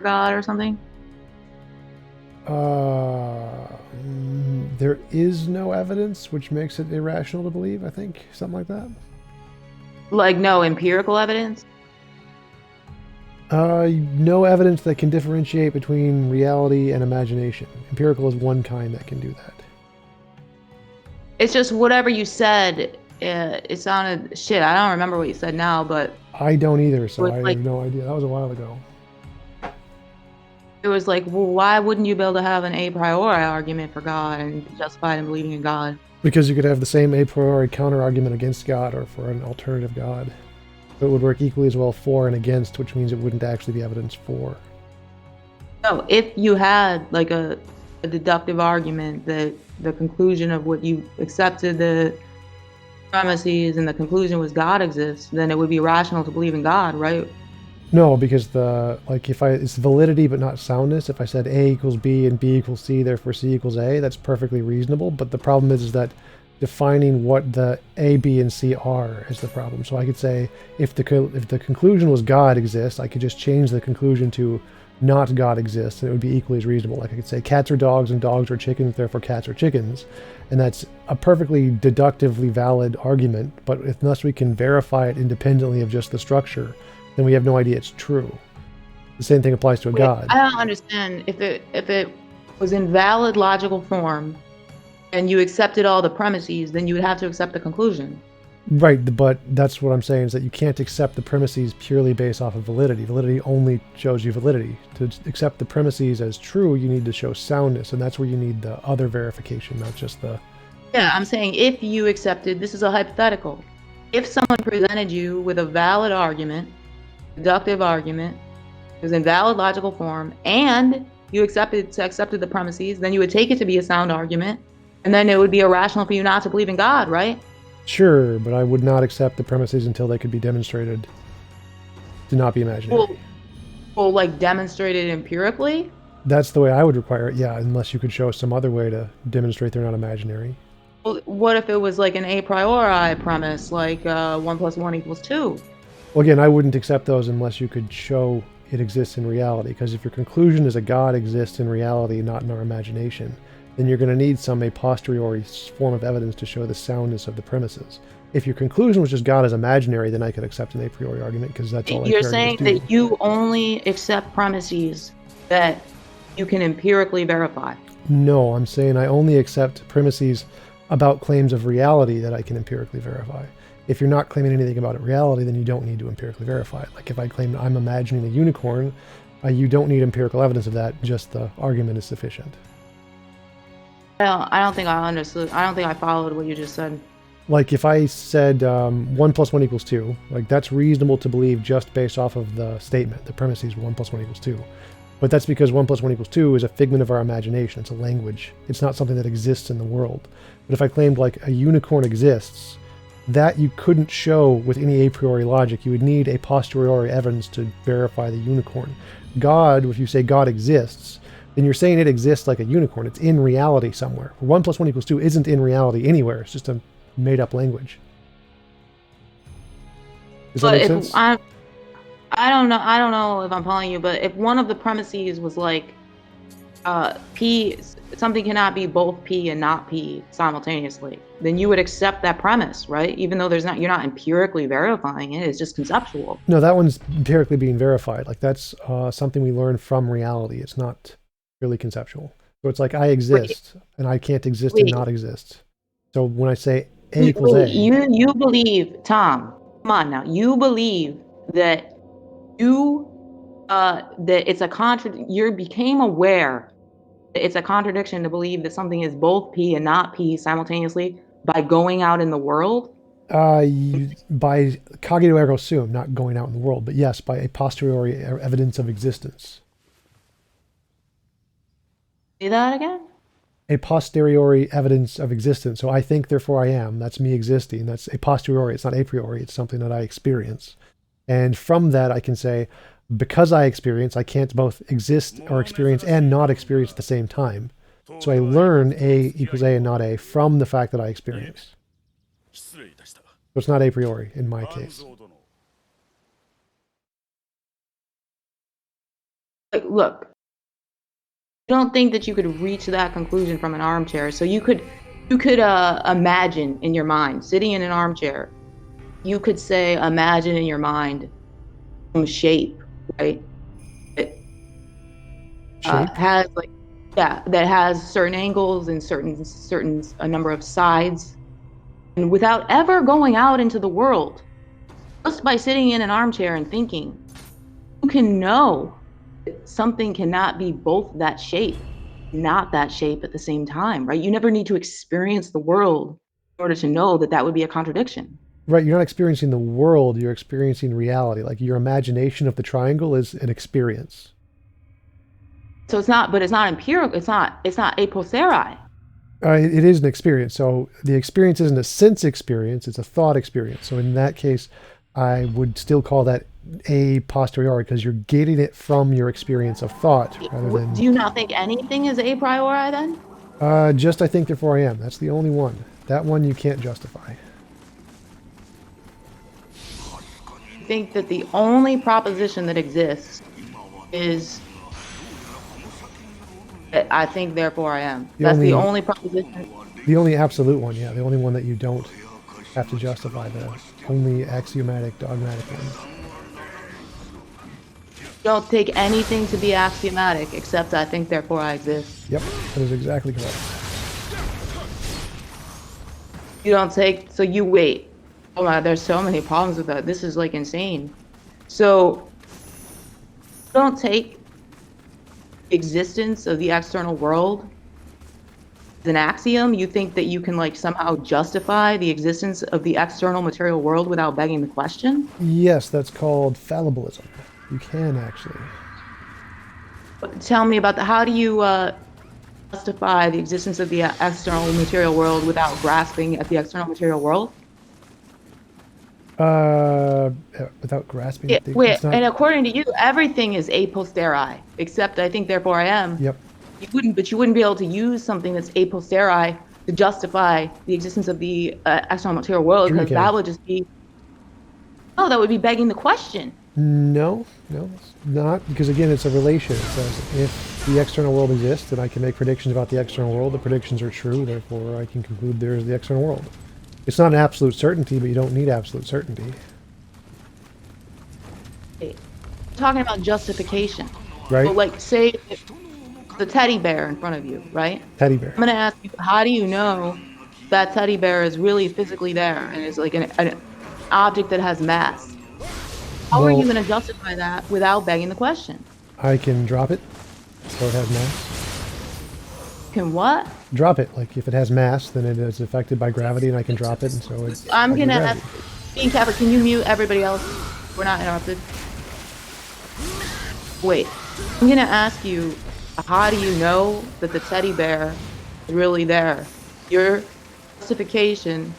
God or something? There is no evidence, which makes it irrational to believe, I think. Something like that. Like no empirical evidence? No evidence that can differentiate between reality and imagination. Empirical is one kind that can do that. It's just whatever you said. It sounded shit. I don't remember what you said now, but I don't either, it so was I have like no idea. That was a while ago. well, why wouldn't you be able to have an a priori argument for God and be justified in believing in God? Because you could have the same a priori counter argument against God or for an alternative God. It would work equally as well for and against, which means it wouldn't actually be evidence for. No, if you had like a deductive argument that the conclusion of what you accepted the premises and the conclusion was God exists, then it would be rational to believe in God, right? No, because if it's validity but not soundness. If I said A equals B and B equals C, therefore C equals A, that's perfectly reasonable. But the problem is that defining what the A, B, and C are is the problem. So I could say if the conclusion was God exists, I could just change the conclusion to not God exists, and it would be equally as reasonable. Like I could say cats are dogs and dogs are chickens, therefore cats are chickens, and that's a perfectly deductively valid argument. But unless we can verify it independently of just the structure, then we have no idea it's true. The same thing applies to a Wait, god. I don't understand if it was in valid logical form and you accepted all the premises, then you would have to accept the conclusion. Right, but that's what I'm saying is that you can't accept the premises purely based off of validity. Validity only shows you validity. To accept the premises as true, you need to show soundness, and that's where you need the other verification, not just the... Yeah, I'm saying if you accepted, this is a hypothetical. If someone presented you with a valid argument, deductive argument, it was in valid logical form, and you accepted the premises, then you would take it to be a sound argument, and then it would be irrational for you not to believe in God, right? Sure, but I would not accept the premises until they could be demonstrated to not be imaginary. Well, well, like demonstrated empirically. That's the way I would require it, yeah, unless you could show some other way to demonstrate they're not imaginary. Well, what if it was like an a priori premise, like 1 + 1 = 2? Well, again, I wouldn't accept those unless you could show it exists in reality, because if your conclusion is a God exists in reality, not in our imagination, then you're going to need some a posteriori form of evidence to show the soundness of the premises. If your conclusion was just God is imaginary, then I could accept an a priori argument, because that's all a You're priori arguments saying do. that you only accept premises that you can empirically verify. No, I'm saying I only accept premises about claims of reality that I can empirically verify. If you're not claiming anything about reality, then you don't need to empirically verify it. Like if I claim I'm imagining a unicorn, you don't need empirical evidence of that, just the argument is sufficient. I don't think I understood. I don't think I followed what you just said. Like if I said 1 + 1 = 2, like that's reasonable to believe just based off of the statement. The premise is 1 + 1 = 2. But that's because 1 + 1 = 2 is a figment of our imagination. It's a language. It's not something that exists in the world. But if I claimed like a unicorn exists, that you couldn't show with any a priori logic. You would need a posteriori evidence to verify the unicorn. God, if you say God exists, then you're saying it exists like a unicorn. It's in reality somewhere. 1 + 1 = 2 isn't in reality anywhere. It's just a made up language. Does that But make if sense? I don't know if I'm following you, but if one of the premises was like P, something cannot be both P and not P simultaneously, then you would accept that premise, right? Even though you're not empirically verifying it, it's just conceptual. No, that one's empirically being verified. Like that's something we learn from reality. It's not really conceptual. So it's like I Wait, exist and I can't exist and wait, not exist. So when I say A = A, you believe, Tom, come on now, you believe that you that it's a you became aware that it's a contradiction to believe that something is both P and not P simultaneously by going out in the world? by cogito ergo sum, not going out in the world, but yes, by a posteriori evidence of existence. Say that again? A posteriori evidence of existence. So I think, therefore I am. That's me existing. That's a posteriori. It's not a priori. It's something that I experience. And from that, I can say, because I experience, I can't both exist or experience and not experience at the same time. So I learn A = A and not A from the fact that I experience. So it's not a priori in my case. Like, look, I don't think that you could reach that conclusion from an armchair. So you could imagine in your mind, sitting in an armchair, you could say, imagine in your mind some shape, right? It Shape? has like, yeah, that has certain angles and certain a number of sides, and without ever going out into the world, just by sitting in an armchair and thinking, you can know that something cannot be both that shape, not that shape at the same time, right? You never need to experience the world in order to know that that would be a contradiction. Right, you're not experiencing the world, you're experiencing reality. Like your imagination of the triangle is an experience. So it's not, but it's not empirical. It's not a posteriori. It is an experience. So the experience isn't a sense experience, it's a thought experience. So in that case, I would still call that a posteriori because you're getting it from your experience of thought rather Do than you not think anything is a priori then? just I think therefore I am. That's the only one. That one you can't justify. I think that the only proposition that exists is that I think, therefore I am. The That's the only only proposition. the only absolute one, yeah, the only one that you don't have to justify, the only axiomatic dogmatic one. Don't take anything to be axiomatic except I think, therefore I exist. Yep, that is exactly correct. You don't take, so you wait. Oh my, there's so many problems with that. This is like insane. So don't take the existence of the external world as an axiom. You think that you can like somehow justify the existence of the external material world without begging the question? Yes, that's called fallibilism. You can actually. Tell me about the, how do you justify the existence of the external material world without grasping at the external material world? Without grasping Yeah, at the, wait, it's not. and according to you, everything is a posteriori, except I think, therefore I am. Yep. But you wouldn't be able to use something that's a posteriori to justify the existence of the external material world, Sure you because can. that would just be, oh, that would be begging the question. No, no, it's not, because again, it's a relation. It says if the external world exists, then I can make predictions about the external world. The predictions are true, therefore I can conclude there is the external world. It's not an absolute certainty, but you don't need absolute certainty. Okay. Talking about justification. Right? So, like, say the teddy bear in front of you, right? Teddy bear. I'm going to ask you, how do you know that teddy bear is really physically there and is like an object that has mass? How are you Well, going to justify that without begging the question? I can drop it, so it has mass. Can what? Drop it. Like if it has mass, then it is affected by gravity, and I can drop it, and so it's I'm affected going to by ask, gravity. being Capper, can you mute everybody else? We're not interrupted. Wait, I'm going to ask you, how do you know that the teddy bear is really there? Your justification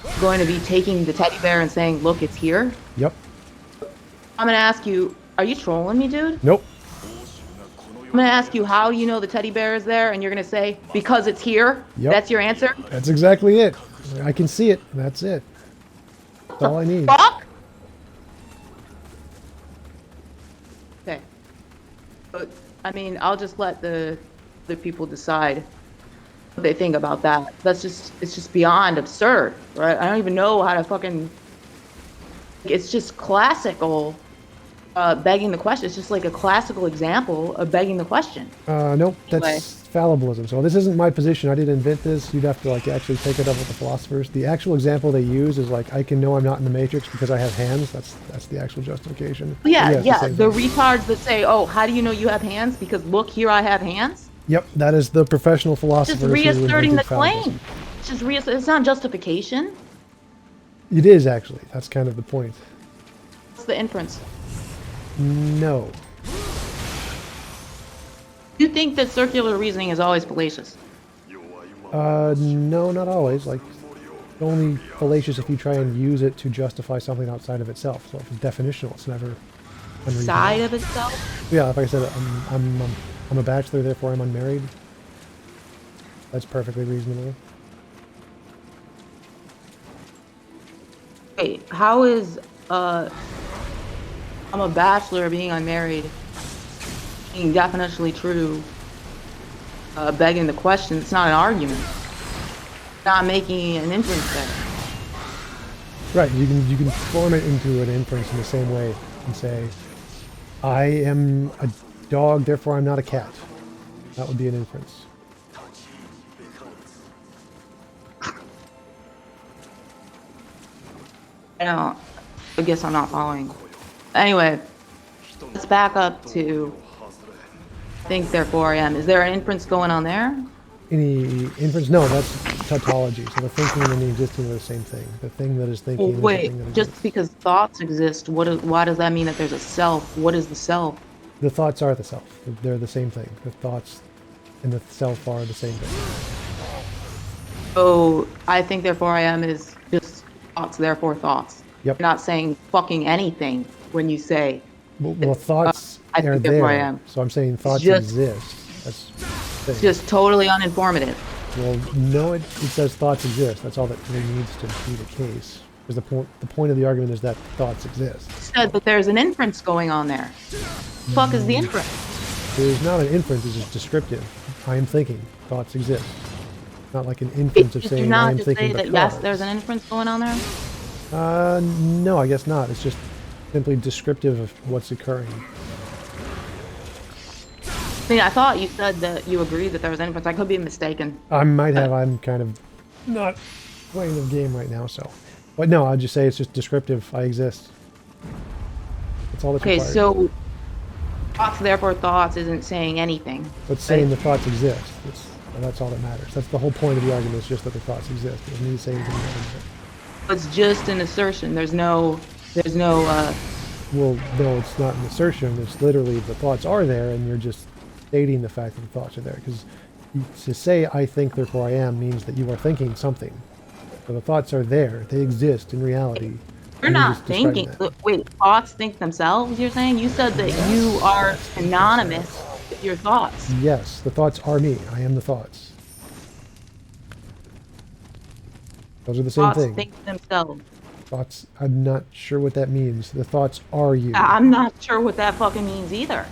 is going to be taking the teddy bear and saying, look, it's here? Yep. I'm going to ask you, are you trolling me, dude? Nope. I'm going to ask you how you know the teddy bear is there, and you're going to say, because it's here? Yep. That's your answer? That's exactly it. I can see it. That's it. That's all I need. Fuck? Okay. But, I mean, I'll just let the people decide what they think about that. It's just beyond absurd, right? I don't even know how to fucking, it's just classical begging the question. It's just like a classical example of begging the question. Nope, Anyway. that's fallibilism. So this isn't my position. I didn't invent this. You'd have to like actually take it up with the philosophers. The actual example they use is like, I can know I'm not in the matrix because I have hands. That's the actual justification. Yeah, it's yeah. same The thing. retards that say, oh, how do you know you have hands? Because look, here I have hands. Yep, that is the professional Just philosophers who reasserting the invented fallibilism. claim. It's not justification. It is actually. That's kind of the point. What's the inference? No. You think that circular reasoning is always fallacious? No, not always. Like, only fallacious if you try and use it to justify something outside of itself. So if it's definitional, it's never unreasonable. Side of itself? Yeah, like I said, I'm a bachelor, therefore I'm unmarried. That's perfectly reasonable. Wait, how is I'm a bachelor being unmarried being definitionally true, begging the question. It's not an argument. Not making an inference there. Right, you can form it into an inference in the same way and say, I am a dog, therefore I'm not a cat. That would be an inference. I guess I'm not following. Anyway, let's back up to think, therefore I am. Is there an inference going on there? Any inference? No, that's tautology. So the thinking and the existing are the same thing. The thing that is thinking is the Wait, thing that just exists. because thoughts exist, why does that mean that there's a self? What is the self? The thoughts are the self. They're the same thing. The thoughts and the self are the same thing. So I think, therefore I am is just thoughts, therefore thoughts. Yep. You're not saying fucking anything when you say. Well, thoughts I are think, therefore I there. am. So I'm saying thoughts just- exist. That's the It's thing. just totally uninformative. Well, no, it says thoughts exist. That's all that really needs to be the case. Because the point of the argument is that thoughts exist. You said that there's an inference going on there. The fuck is the inference? There's not an inference, it's just descriptive. I am thinking. Thoughts exist. Not like an inference of Did you saying I not am just thinking say that because. yes, there's an inference going on there? No, I guess not. It's just simply descriptive of what's occurring. I mean, I thought you said that you agreed that there was an inference. I could be mistaken. I might have. I'm kind of not playing the game right now, so. But no, I'll just say it's just descriptive. I exist. That's all that's Okay, required. so thoughts, therefore thoughts isn't saying anything. But saying the thoughts exist, that's all that matters. That's the whole point of the argument, is just that the thoughts exist. It doesn't need to say anything more than It's just an assertion. There's no, that. Well, no, it's not an assertion. It's literally the thoughts are there, and you're just stating the fact that the thoughts are there. Because to say I think, therefore I am means that you are thinking something. So the thoughts are there. They exist in reality. you're and not just describing thinking. that. Wait, thoughts think themselves, you're saying? You said that you are synonymous with your thoughts. Yes, the thoughts are me. I am the thoughts. Those are the same Thoughts thing. think themselves. Thoughts, I'm not sure what that means. The thoughts are you. I'm not sure what that fucking means either.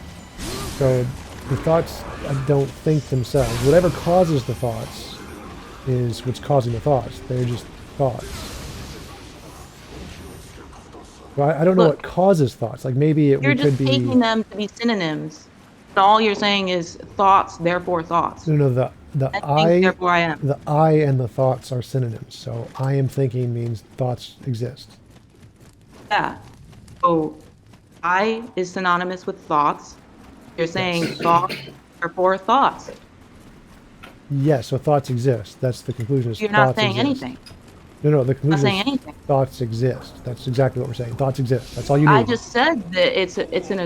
So the thoughts don't think themselves. Whatever causes the thoughts is what's causing the thoughts. They're just thoughts. Well, I don't know Look, what causes thoughts. Like maybe it You're could just be. taking them to be synonyms. And all you're saying is thoughts, therefore thoughts. No, the I think, therefore I am. the I and the thoughts are synonyms. So I am thinking means thoughts exist. Yeah. So I is synonymous with thoughts. You're saying thoughts, therefore thoughts. Yes, so thoughts exist. That's the conclusion. Is You're not thoughts saying exist. anything. No, the You're not conclusion saying is anything. thoughts exist. That's exactly what we're saying. Thoughts exist. That's all you need. I just said that it's an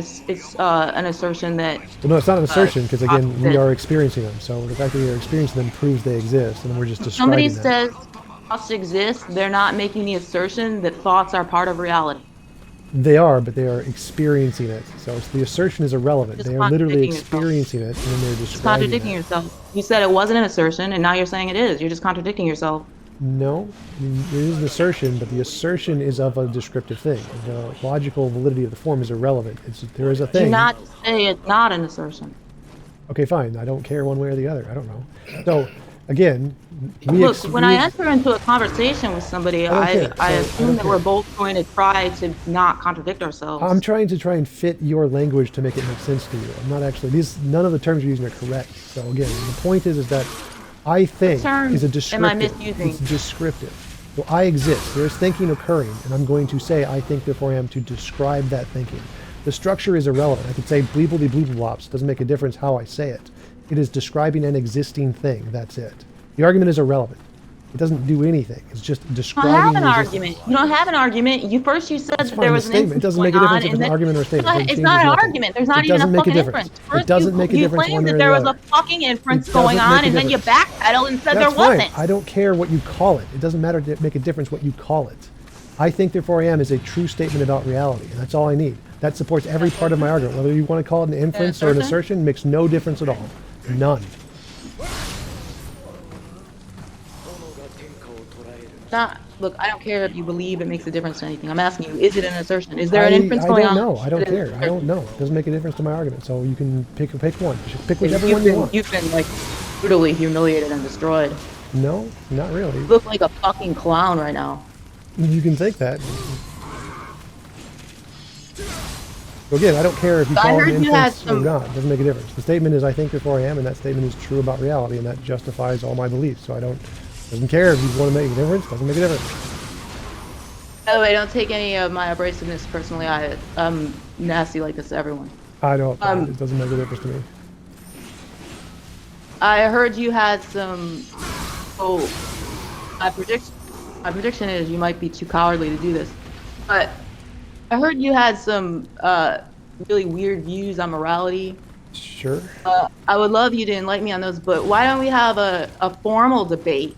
assertion that Well, no, it's not an assertion because again, we that- are experiencing them. So the fact that we are experiencing them proves they exist, and then we're just somebody describing them. says thoughts exist. They're not making the assertion that thoughts are part of reality. They are, but they are experiencing it. So the assertion is irrelevant. Just They are literally contradicting yourself. experiencing it, and then they're It's describing contradicting it. yourself. You said it wasn't an assertion, and now you're saying it is. You're just contradicting yourself. No, it is an assertion, but the assertion is of a descriptive thing. The logical validity of the form is irrelevant. There is a Do thing. not say it's not an assertion. Okay, fine. I don't care one way or the other. I don't know. So again, Look, when I enter into a conversation with somebody, I don't care. I So, I assume don't that care. we're both going to try to not contradict ourselves. I'm trying and fit your language to make it make sense to you. I'm not actually none of the terms you're using are correct. So again, the point is that I think terms is a am I descriptive. misusing? It's descriptive. So I exist. There is thinking occurring, and I'm going to say I think, therefore I am, to describe that thinking. The structure is irrelevant. I could say bleebledy bleebleblops. Doesn't make a difference how I say it. It is describing an existing thing. That's it. The argument is irrelevant. It doesn't do anything. It's just You describing don't have an the argument. existence. You don't have an argument. You said It's that fine, there the was an statement. It inference doesn't make a going difference on, if it's an and argument or a statement. It It's changes not an nothing. argument. There's not It even a doesn't make a fucking difference. inference. It First, doesn't make a you difference claimed one way that or there the was a other. fucking inference It going doesn't make on, a and then you difference. backpedaled and said That's there fine. wasn't. I don't care what you call it. It doesn't matter to make a difference what you call it. I think, therefore I am is a true statement about reality, and that's all I need. That supports every part of my argument. Whether you want to call it an inference or an assertion makes no difference at all. None. Look, I don't care if you believe it makes a difference to anything. I'm asking you, is it an assertion? Is there I an inference I going don't on? know. I don't that is an care. I don't assertion? know. It doesn't make a difference to my argument. So you can pick one. Pick And whichever one you want. you've been like brutally humiliated and destroyed. No, not really. You look like a fucking clown right now. You can think that. So again, I don't care if you I call it heard an you had inference or some. not. It doesn't make a difference. The statement is I think therefore I am, and that statement is true about reality, and that justifies all my beliefs. So I don't doesn't care if you want to make a difference. Doesn't make a difference. By the way, don't take any of my abrasiveness personally. I'm nasty like this to everyone. I don't. It doesn't make a difference to me. I heard you had some. Oh, my prediction is you might be too cowardly to do this, but I heard you had some really weird views on morality. Sure. I would love you to enlighten me on those, but why don't we have a formal debate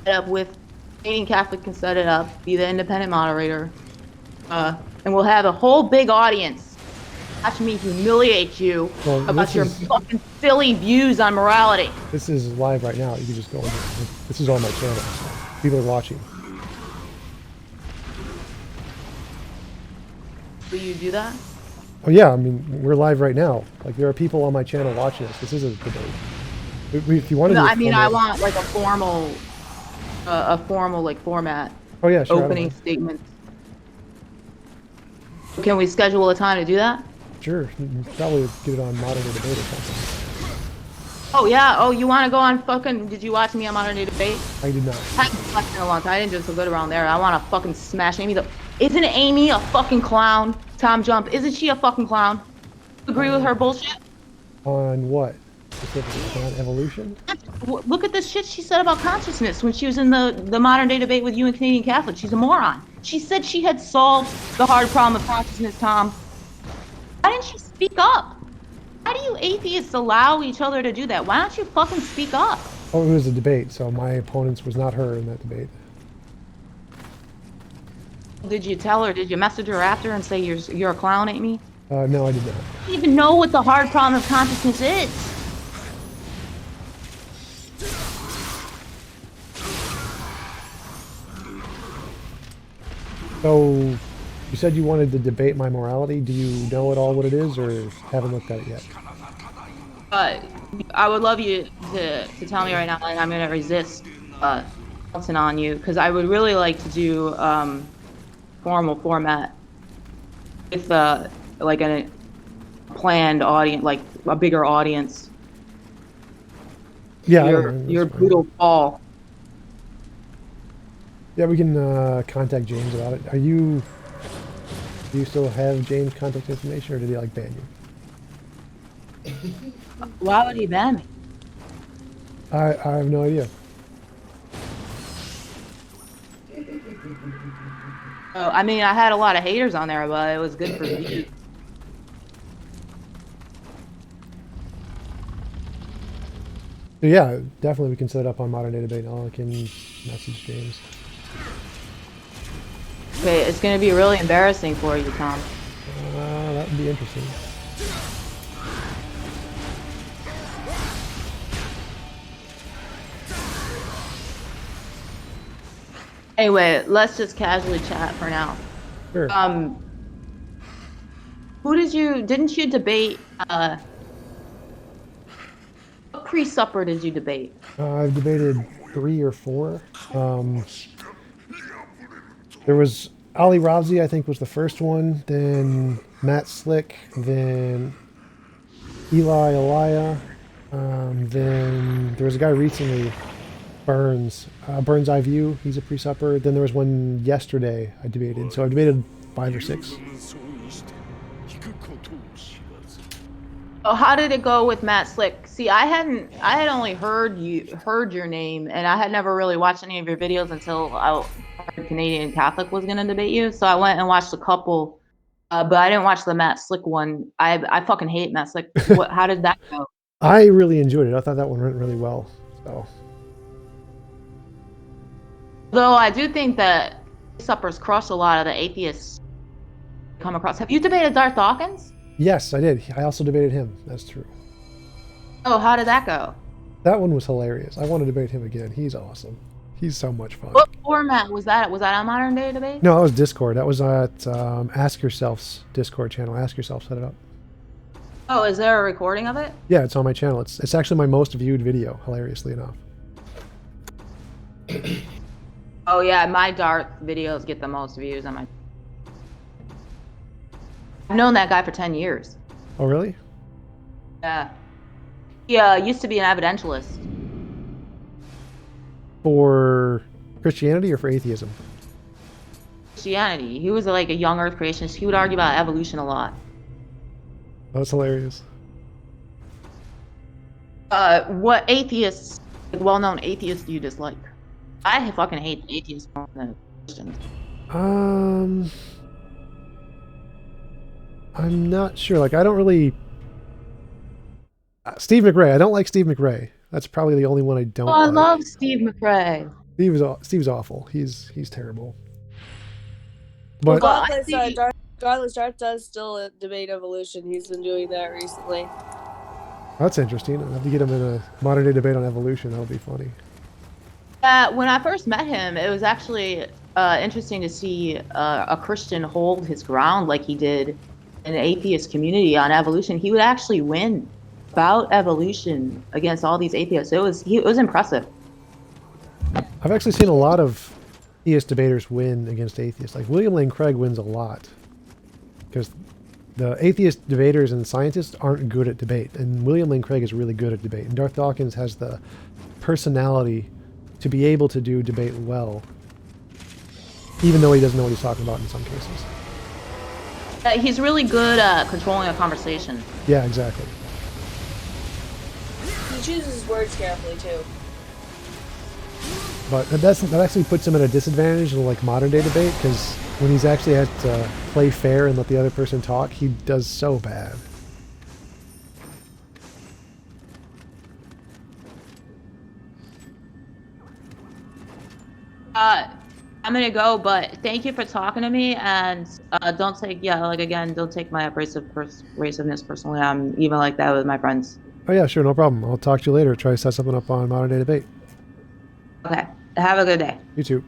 set up with Canadian Catholic can set it up, be the independent moderator, and we'll have a whole big audience watch me humiliate you about your fucking silly views on morality. This is live right now. You can just go in. This is on my channel. So people are watching. Will you do that? Oh yeah, I mean we're live right now. Like there are people on my channel watching this. This is a debate. If you want to, No, I mean I want like a formal like format. Oh yeah, sure. Opening statements. Can we schedule a time to do that? Sure. You can probably get it on Modern Day Debate or something. Oh yeah. Oh, you want to go on fucking? Did you watch me on Modern Day Debate? I did not. I haven't slept in a long time. I didn't do so good around there. I want to fucking smash Amy. Isn't Amy a fucking clown? TJump. Isn't she a fucking clown? Agree with her bullshit? On what? Specifically on evolution? Look at this shit she said about consciousness when she was in the Modern Day Debate with you and Canadian Catholic. She's a moron. She said she had solved the hard problem of consciousness, Tom. Why didn't you speak up? Why do you atheists allow each other to do that? Why don't you fucking speak up? Oh, it was a debate, so my opponents was not her in that debate. Did you tell her? Did you message her after and say you're a clown, Amy? No, I did not. I don't even know what the hard problem of consciousness is. So, you said you wanted to debate my morality. Do you know at all what it is, or haven't looked at it yet? I would love you to tell me right now, and I'm going to resist bouncing on you, because I would really like to do formal format with like a planned audience, like a bigger audience. Yeah, your brutal fall. Yeah, we can contact James about it. Do you still have James' contact information, or did he like ban you? Why would he ban me? I have no idea. Oh, I mean, I had a lot of haters on there, but it was good for views. So yeah, definitely we can set it up on Modern Day Debate. I can message James. Okay, it's going to be really embarrassing for you, Tom. That would be interesting. Anyway, let's just casually chat for now. Sure. Didn't you debate, what pre-supper did you debate? I've debated 3 or 4. There was Ali Ravzi, I think, was the first one. Then Matt Slick. Then Eli Elia. Then there was a guy recently, Burns Eye View. He's a pre-supper. Then there was one yesterday I debated. So I debated 5 or 6. Oh, how did it go with Matt Slick? See, I had only heard your name, and I had never really watched any of your videos until I heard Canadian Catholic was gonna debate you. So I went and watched a couple, but I didn't watch the Matt Slick one. I fucking hate Matt Slick. How did that go? I really enjoyed it. I thought that one went really well. So. Though I do think that suppers crush a lot of the atheists come across. Have you debated Darth Dawkins? Yes, I did. I also debated him. That's true. Oh, how did that go? That one was hilarious. I want to debate him again. He's awesome. He's so much fun. What format was that? Was that on Modern Day Debate? No, that was Discord. That was at Ask Yourself's Discord channel. Ask Yourself set it up. Oh, is there a recording of it? Yeah, it's on my channel. It's actually my most viewed video, hilariously enough. Oh yeah, my Darth videos get the most views on my. I've known that guy for 10 years. Oh, really? Yeah. He used to be an evidentialist. For Christianity or for atheism? Christianity. He was like a young Earth creationist. He would argue about evolution a lot. That's hilarious. What atheists, like well-known atheists, do you dislike? I fucking hate atheists more than Christians. I'm not sure. Like, I don't really. Steve McRae. I don't like Steve McRae. That's probably the only one I don't. Oh, I like. love Steve McRae. Steve's awful. He's terrible. But Well, Godless Girl does still debate evolution. He's been doing that recently. that's interesting. I'll have to get him in a modern day debate on evolution. That'll be funny. When I first met him, it was actually interesting to see a Christian hold his ground like he did in the atheist community on evolution. He would actually win about evolution against all these atheists. It was impressive. I've actually seen a lot of theist debaters win against atheists. Like William Lane Craig wins a lot because the atheist debaters and scientists aren't good at debate, and William Lane Craig is really good at debate. And Darth Dawkins has the personality to be able to do debate well, even though he doesn't know what he's talking about in some cases. He's really good at controlling a conversation. Yeah, exactly. He chooses his words carefully too. But that actually puts him at a disadvantage in like modern day debate, because when he's actually has to play fair and let the other person talk, he does so bad. I'm gonna go, but thank you for talking to me, and don't take don't take my abrasiveness personally. I'm even like that with my friends. Oh yeah, sure, no problem. I'll talk to you later. Try to set something up on modern day debate. Okay, have a good day. You too.